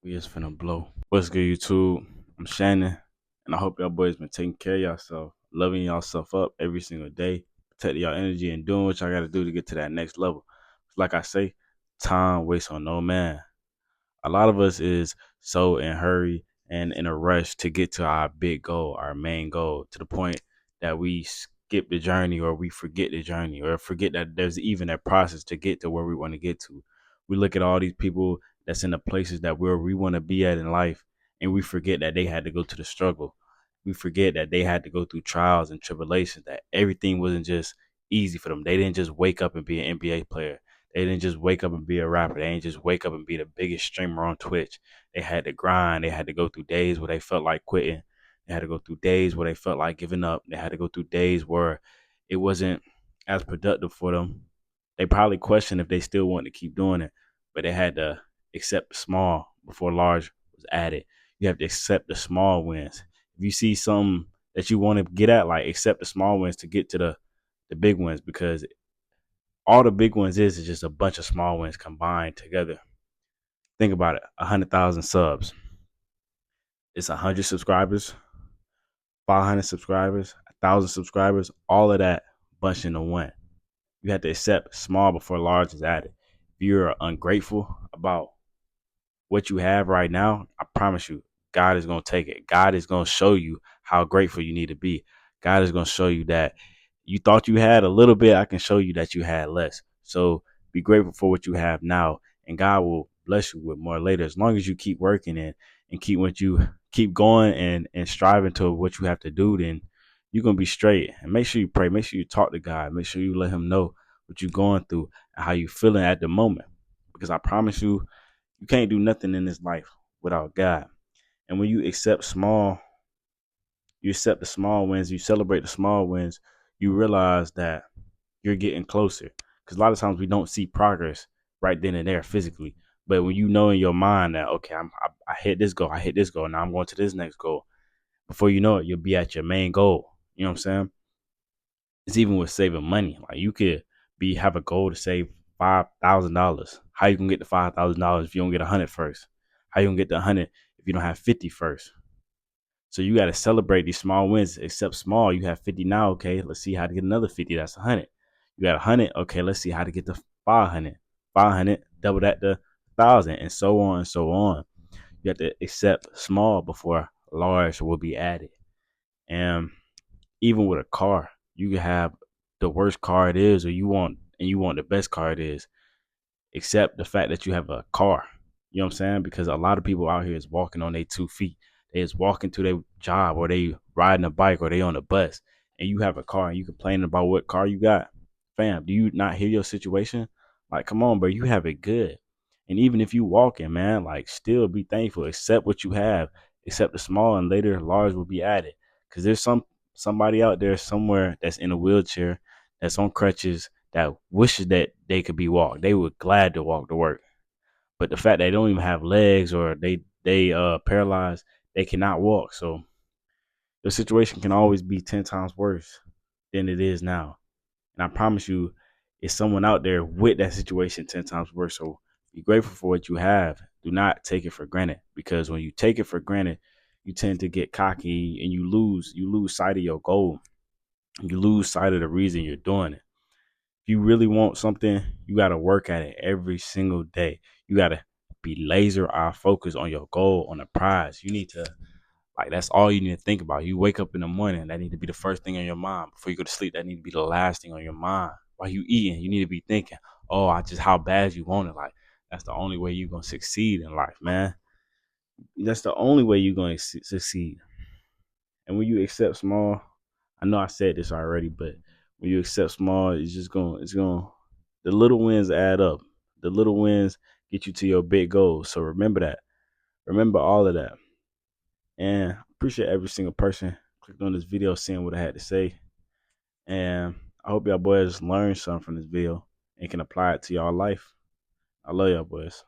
We just finna blow. What's good, YouTube? I'm Shannon, and I hope y'all boys been taking care of yourself, loving yourself up every single day, protecting y'all energy, and doing what y'all gotta do to get to that next level. Like I say, time waits on no man. A lot of us is so in a hurry and in a rush to get to our big goal, our main goal, to the point that we skip the journey or we forget the journey or forget that there's even a process to get to where we want to get to. We look at all these people that's in the places that where we want to be at in life, and we forget that they had to go to the struggle. We forget that they had to go through trials and tribulations, that everything wasn't just easy for them. They didn't just wake up and be an NBA player. They didn't just wake up and be a rapper. They didn't just wake up and be the biggest streamer on Twitch. They had to grind. They had to go through days where they felt like quitting. They had to go through days where they felt like giving up. They had to go through days where it wasn't as productive for them. They probably questioned if they still wanted to keep doing it, but they had to accept small before large was added. You have to accept the small wins. If you see something that you want to get at, like accept the small wins to get to the big wins, because all the big ones is just a bunch of small wins combined together. Think about it: 100,000 subs. It's 100 subscribers, 500 subscribers, 1,000 subscribers. All of that bunched into one. You have to accept small before large is added. If you're ungrateful about what you have right now, I promise you, God is going to take it. God is going to show you how grateful you need to be. God is going to show you that you thought you had a little bit. I can show you that you had less. So be grateful for what you have now, and God will bless you with more later. As long as you keep working and keep what you keep going and striving to what you have to do, then you're going to be straight. And make sure you pray. Make sure you talk to God. Make sure you let him know what you're going through and how you feeling at the moment. Because I promise you, you can't do nothing in this life without God. And when you accept small, you accept the small wins, you celebrate the small wins, you realize that you're getting closer. Because a lot of times we don't see progress right then and there physically. But when you know in your mind that, okay, I hit this goal, I hit this goal, now I'm going to this next goal. Before you know it, you'll be at your main goal. You know what I'm saying? It's even with saving money. Like you could have a goal to save $5,000. How you gonna get the $5,000 if you don't get 100 first? How you gonna get the 100 if you don't have 50 first? So you got to celebrate these small wins. Except small, you have 50 now. Okay, let's see how to get another 50. That's 100. You got 100. Okay, let's see how to get to 500. 500, double that to 1,000, and so on and so on. You have to accept small before large will be added. And even with a car, you can have the worst car it is, or you want the best car it is. Accept the fact that you have a car. You know what I'm saying? Because a lot of people out here is walking on their 2 feet. They is walking to their job, or they riding a bike, or they on a bus, and you have a car and you complaining about what car you got. Fam, do you not hear your situation? Like, come on, bro, you have it good. And even if you walking, man, like still be thankful. Accept what you have. Accept the small, and later large will be added. Because there's somebody out there somewhere that's in a wheelchair, that's on crutches, that wishes that they could be walked. They were glad to walk to work. But the fact they don't even have legs, or they paralyzed, they cannot walk. So the situation can always be 10 times worse than it is now. And I promise you, it's someone out there with that situation 10 times worse. So be grateful for what you have. Do not take it for granted, because when you take it for granted, you tend to get cocky and you lose sight of your goal. You lose sight of the reason you're doing it. If you really want something, you got to work at it every single day. You got to be laser eye focused on your goal, on the prize. You need to, like, that's all you need to think about. You wake up in the morning, that need to be the first thing on your mind. Before you go to sleep, that need to be the last thing on your mind. While you eating, you need to be thinking, oh, I just how bad you want it. Like, that's the only way you're going to succeed in life, man. That's the only way you're going to succeed. And when you accept small, I know I said this already, but when you accept small, the little wins add up. The little wins get you to your big goals. So remember that. Remember all of that. And appreciate every single person clicked on this video, seeing what I had to say. And I hope y'all boys learned something from this video and can apply it to y'all life. I love y'all boys.